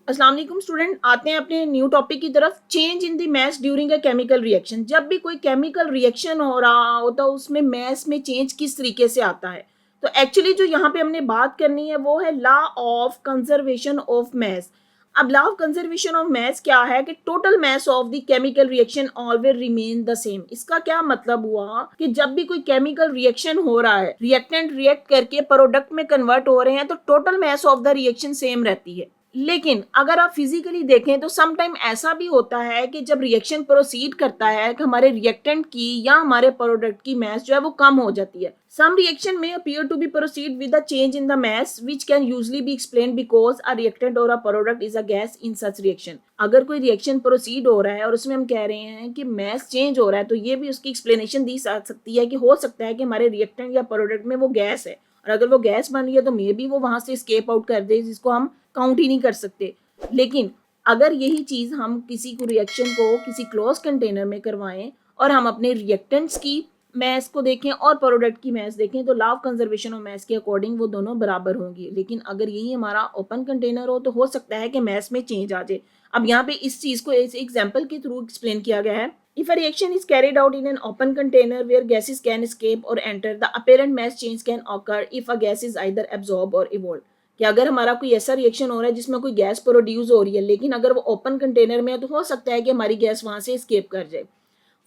अस्सलाम वालेकुम स्टूडेंट, आते हैं अपने न्यू टॉपिक की तरफ। Change in the maths during a chemical reaction. जब भी कोई केमिकल रिएक्शन हो रहा होता है उसमें मैथ्स में चेंज किस तरीके से आता है। तो एक्चुअली जो यहाँ पे हमने बात करनी है वो है law of conservation of mass. अब law of conservation of mass क्या है कि total mass of the chemical reaction always remain the same. इसका क्या मतलब हुआ कि जब भी कोई केमिकल रिएक्शन हो रहा है, रिएक्टेंट रिएक्ट करके प्रोडक्ट में कन्वर्ट हो रहे हैं, तो total mass of the reaction same रहती है। लेकिन अगर आप फिजिकली देखें तो सम टाइम ऐसा भी होता है कि जब रिएक्शन प्रोसीड करता है कि हमारे रिएक्टेंट की या हमारे प्रोडक्ट की मास जो है वो कम हो जाती है। सम रिएक्शन में appear to be proceed with a change in the mass which can usually be explained because a reactant or a product is a gas in such reaction. अगर कोई रिएक्शन प्रोसीड हो रहा है और उसमें हम कह रहे हैं कि मास चेंज हो रहा है, तो ये भी उसकी एक्सप्लेनेशन दी जा सकती है कि हो सकता है कि हमारे रिएक्टेंट या प्रोडक्ट में वो गैस है, और अगर वो गैस बन रही है तो मे बी वो वहां से स्केप आउट कर दे, जिसको हम काउंट ही नहीं कर सकते। लेकिन अगर यही चीज हम किसी को रिएक्शन को किसी क्लोज कंटेनर में करवाएं और हम अपने रिएक्टेंट्स की मैस को देखें और प्रोडक्ट की मैस देखें, तो law of conservation of mass के अकॉर्डिंग वो दोनों बराबर होंगी। लेकिन अगर यही हमारा ओपन कंटेनर हो तो हो सकता है कि मैस में चेंज आ जाए। अब यहाँ पे इस चीज को इस एग्जाम्पल के थ्रू एक्सप्लेन किया गया है। If a reaction is carried out in an open container where gases can escape or enter, the apparent mass change can occur if a gas is either absorbed or evolved. कि अगर हमारा कोई ऐसा reaction हो रहा है जिसमें कोई गैस प्रोड्यूस हो रही है, लेकिन अगर वो ओपन कंटेनर में है तो हो सकता है कि हमारी गैस वहां से स्केप कर जाए।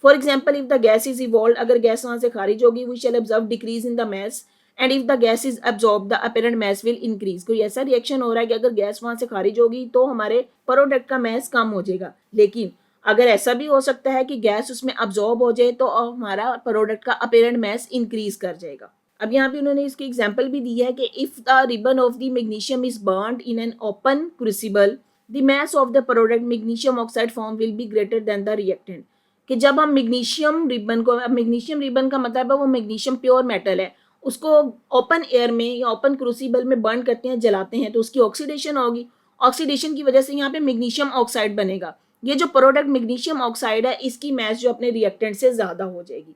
For example, if the gas is evolve, अगर गैस वहां से खारिज होगी, we shall observe decrease in the mass, and if the gas is absorb the apparent mass will increase. कोई ऐसा रिएक्शन हो रहा है कि अगर गैस वहां से खारिज होगी तो हमारे प्रोडक्ट का मैस कम हो जाएगा। लेकिन अगर ऐसा भी हो सकता है कि गैस उसमें अब्जॉर्ब हो जाए तो हमारा प्रोडक्ट का अपरेंट मैस इंक्रीज कर जाएगा। अब यहाँ पे उन्होंने इसकी एग्जाम्पल भी दी है कि if the ribbon of the magnesium is burned in an open crucible, the mass of the product magnesium oxide form will be greater than the reactant. कि जब हम मैग्नीशियम रिबन को, मैग्नीशियम रिबन का मतलब है वो मैग्नीशियम प्योर मेटल है, उसको ओपन एयर में या ओपन क्रूसिबल में बर्न करते हैं, जलाते हैं, तो उसकी ऑक्सीडेशन होगी। ऑक्सीडेशन की वजह से यहाँ पे मैग्नीशियम ऑक्साइड बनेगा। ये जो प्रोडक्ट मैग्नीशियम ऑक्साइड है इसकी मास जो अपने रिएक्टेंट से ज्यादा हो जाएगी।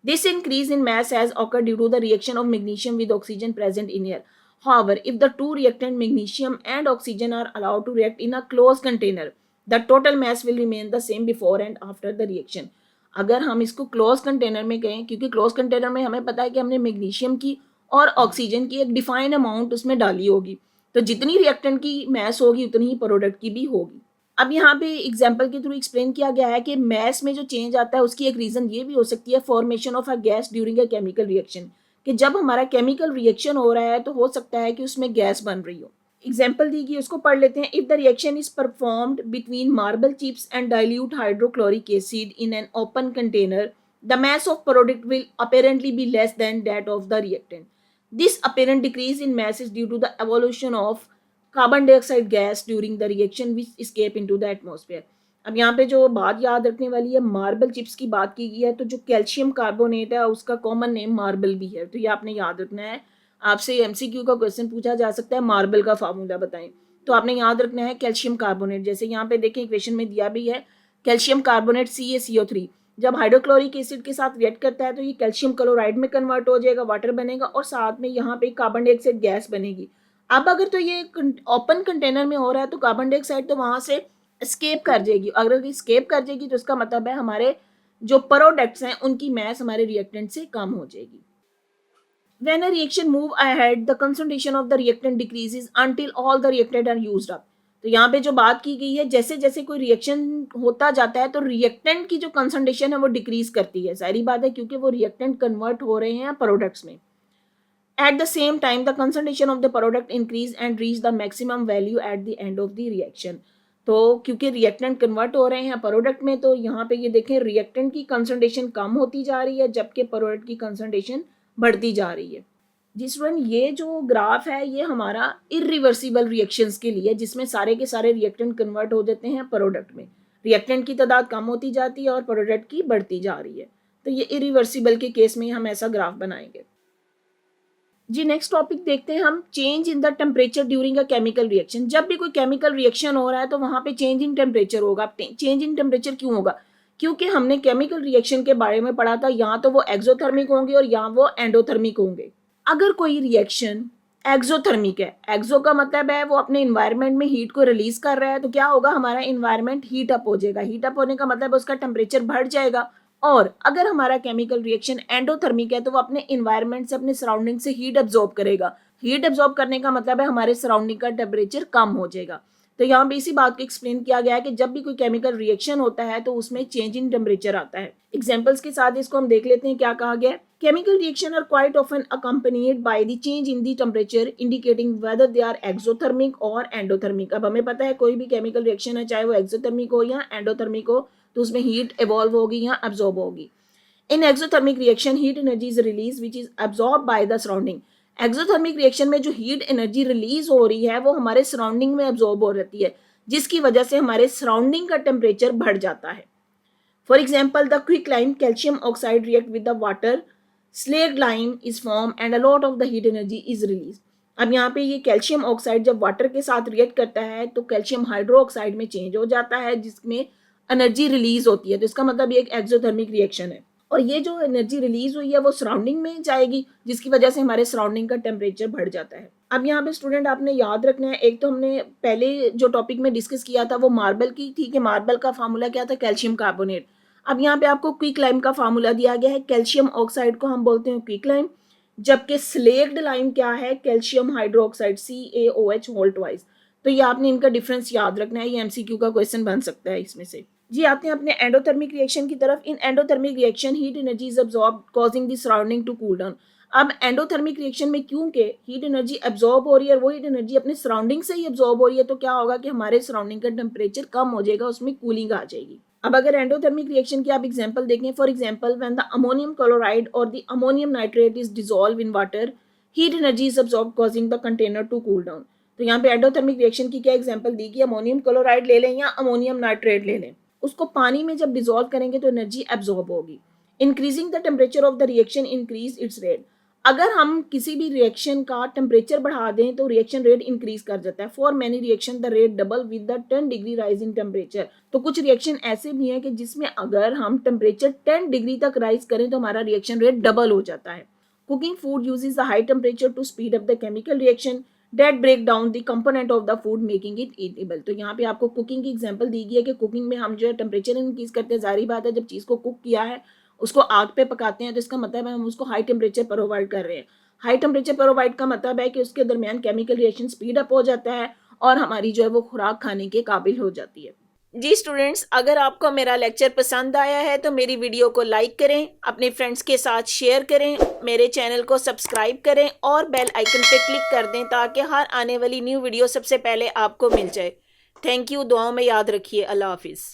This increase in mass has occurred due to the reaction of magnesium with oxygen present in air. However, if the two reactant magnesium and oxygen are allowed to react in a closed container, the total mass will remain the same before and after the reaction. अगर हम इसको close container में कहें, क्योंकि close container में हमें पता है कि हमने मैग्नीशियम की और ऑक्सीजन की एक डिफाइंड अमाउंट उसमें डाली होगी, तो जितनी रिएक्टेंट की मास होगी उतनी ही प्रोडक्ट की भी होगी। अब यहाँ पे एग्जाम्पल के थ्रू एक्सप्लेन किया गया है कि मैस में जो चेंज आता है उसकी एक रीजन ये भी हो सकती है formation of a gas during a chemical reaction. कि जब हमारा केमिकल रिएक्शन हो रहा है तो हो सकता है कि उसमें गैस बन रही हो। एग्जाम्पल दी गई उसको पढ़ लेते हैं। If the reaction is performed between marble chips and dilute hydrochloric acid in an open container, the mass of product will apparently be less than that of the reactant. This apparent decrease in mass is due to the evolution of carbon dioxide gas during the reaction which escape into the atmosphere. अब यहाँ पे जो बात याद रखने वाली है, marble chips की बात की गई है, तो जो कैल्शियम कार्बोनेट है उसका कॉमन नेम मार्बल भी है, तो ये आपने याद रखना है। आपसे एमसीक्यू का क्वेश्चन पूछा जा सकता है, मार्बल का फार्मूला बताएं, तो आपने याद रखना है कैल्शियम कार्बोनेट। जैसे यहाँ पे देखें इक्वेशन में दिया भी है कैल्शियम कार्बोनेट CaCO3 जब हाइड्रोक्लोरिक एसिड के साथ रिएक्ट करता है तो ये कैल्शियम क्लोराइड में कन्वर्ट हो जाएगा, वाटर बनेगा, और साथ में यहाँ पे कार्बन डाइऑक्साइड गैस बनेगी। अब अगर तो ये ओपन कंटेनर में हो रहा है तो कार्बन डाइऑक्साइड तो वहां से स्केप कर जाएगी। अगर स्केप कर जाएगी तो इसका मतलब है हमारे जो प्रोडक्ट्स हैं उनकी मास हमारे रिएक्टेंट से कम हो जाएगी। When a reaction move ahead, the concentration of the reactant decreases until all the reactant are used up. तो यहाँ पे जो बात की गई है, जैसे जैसे कोई रिएक्शन होता जाता है तो रिएक्टेंट की जो कंसंट्रेशन है वो डिक्रीज करती है। सारी बात है क्योंकि वो रिएक्टेंट कन्वर्ट हो रहे हैं प्रोडक्ट्स में। At the same time, the concentration of the product increase and reach the maximum value at the end of the reaction. तो क्योंकि रिएक्टेंट कन्वर्ट हो रहे हैं प्रोडक्ट में, तो यहाँ पे ये देखें रिएक्टेंट की कंसंट्रेशन कम होती जा रही है जबकि प्रोडक्ट की कंसंट्रेशन बढ़ती जा रही है। जी स्टूडेंट, ये जो ग्राफ है ये हमारा इरिवर्सिबल रिएक्शंस के लिए, जिसमें सारे के सारे रिएक्टेंट कन्वर्ट हो जाते हैं प्रोडक्ट में। रिएक्टेंट की तादाद कम होती जाती है और प्रोडक्ट की बढ़ती जा रही है। तो ये इरिवर्सिबल के केस में हम ऐसा ग्राफ बनाएंगे। जी नेक्स्ट टॉपिक देखते हैं हम, change in the temperature during a chemical reaction. जब भी कोई केमिकल रिएक्शन हो रहा है तो वहां पे चेंज इन टेम्परेचर होगा। चेंज इन टेम्परेचर क्यों होगा? क्योंकि हमने केमिकल रिएक्शन के बारे में पढ़ा था, या तो वो एक्सोथर्मिक होंगे और या वो एंडोथर्मिक होंगे। अगर कोई रिएक्शन एक्सोथर्मिक है। एक्सो का मतलब है वो अपने इन्वायरमेंट में हीट को रिलीज कर रहा है, तो क्या होगा, हमारा इन्वायरमेंट हीट अप हो जाएगा। हीट अप होने का मतलब उसका टेम्परेचर बढ़ जाएगा। और अगर हमारा केमिकल रिएक्शन एंडोथर्मिक है तो वो अपने इन्वायरमेंट से, अपने सराउंडिंग से हीट एब्जॉर्ब करेगा। हीट एब्जॉर्ब करने का मतलब है हमारे सराउंडिंग का टेम्परेचर कम हो जाएगा। तो यहाँ पे इसी बात को एक्सप्लेन किया गया है कि जब भी कोई केमिकल रिएक्शन होता है तो उसमें चेंज इन टेम्परेचर आता है। एग्जांपल्स के साथ इसको हम देख लेते हैं क्या कहा गया है। Chemical reaction are quite often accompanied by the change in the temperature indicating whether they are exothermic और एंडोथर्मिक। अब हमें पता है कोई भी केमिकल रिएक्शन है, चाहे वो एक्सोथर्मिक हो या एंडोथर्मिक हो, तो उसमें हीट इवॉल्व होगी या एब्जॉर्ब होगी। In exothermic reaction heat energy is release which is absorb by the surrounding. Exothermic reaction में जो हीट एनर्जी रिलीज हो रही है वो हमारे सराउंडिंग में एब्जॉर्ब हो रहती है, जिसकी वजह से हमारे सराउंडिंग का टेम्परेचर बढ़ जाता है। For example the quicklime calcium oxide react with the water, slaked lime is form and a lot of the heat energy is release. अब यहाँ पे ये कैल्शियम ऑक्साइड जब वाटर के साथ रिएक्ट करता है तो कैल्शियम हाइड्रो ऑक्साइड में चेंज हो जाता है, जिसमें एनर्जी रिलीज होती है। तो इसका मतलब ये एक एक्सोथर्मिक रिएक्शन है। और ये जो एनर्जी रिलीज हुई है वो सराउंडिंग में जाएगी, जिसकी वजह से हमारे सराउंडिंग का टेम्परेचर बढ़ जाता है। अब यहाँ पे स्टूडेंट आपने याद रखना है, एक तो हमने पहले जो टॉपिक में डिस्कस किया था वो मार्बल की थी कि मार्बल का फार्मूला क्या था, कैल्शियम कार्बोनेट। अब यहाँ पे आपको क्विकलाइम का फार्मूला दिया गया है। कैल्शियम ऑक्साइड को हम बोलते हैं क्विकलाइम, जबकि स्लेग्ड लाइम क्या है, calcium hydroxide CaOH whole twice. तो ये आपने इनका डिफरेंस याद रखना है, ये MCQ का क्वेश्चन बन सकता है इसमें से। जी आते हैं अपने एंडोथर्मिक रिएक्शन की तरफ। In endothermic reaction heat energy is absorb causing the surrounding to cool down. अब एंडोथर्मिक रिएक्शन में क्योंकि हीट एनर्जी एब्जॉर्ब हो रही है और वो हीट एनर्जी अपने सराउंडिंग से ही एब्जॉर्ब हो रही है, तो क्या होगा कि हमारे सराउंडिंग का टेम्परेचर कम हो जाएगा, उसमें कूलिंग आ जाएगी। अब अगर एंडोथर्मिक रिएक्शन की आप एग्जांपल देखें, for example when the ammonium chloride or the ammonium nitrate is dissolve in water, heat energy is absorb causing the container to cool down. तो यहाँ पे एंडोथर्मिक रिएक्शन की क्या एग्जांपल दी कि अमोनियम क्लोराइड ले लें या अमोनियम नाइट्रेट ले लें, उसको पानी में जब डिसॉल्व करेंगे तो एनर्जी एब्जॉर्ब होगी। Increasing the temperature of the reaction increase its rate. अगर हम किसी भी रिएक्शन का टेम्परेचर बढ़ा दें तो रिएक्शन रेट इंक्रीज कर जाता है। For many reaction the rate double with the 10 degree rise in temperature. तो कुछ रिएक्शन ऐसे भी हैं कि जिसमें अगर हम टेम्परेचर 10 डिग्री तक राइज करें तो हमारा रिएक्शन रेट डबल हो जाता है। Cooking food uses the high temperature to speed up the chemical reaction that break down the component of the food making it eatable. तो यहाँ पे आपको कुकिंग की एग्जांपल दी गई है कि कुकिंग में हम जो है टेम्परेचर इंक्रीज करते हैं। जारी बात है, जब चीज़ को कुक किया है उसको आग पे पकाते हैं तो इसका मतलब है हम उसको हाई टेम्परेचर प्रोवाइड कर रहे हैं। हाई टेम्परेचर प्रोवाइड का मतलब है कि उसके दरमियान केमिकल रिएक्शन स्पीड अप हो जाता है और हमारी जो है वो खुराक खाने के काबिल हो जाती है। जी स्टूडेंट्स, अगर आपको मेरा लेक्चर पसंद आया है तो मेरी वीडियो को लाइक करें, अपने फ्रेंड्स के साथ शेयर करें, मेरे चैनल को सब्सक्राइब करें और बेल आइकन पे क्लिक कर दें ताकि हर आने वाली न्यू वीडियो सबसे पहले आपको मिल जाए। थैंक यू, दुआओं में याद रखिए। अल्लाह हाफिज़।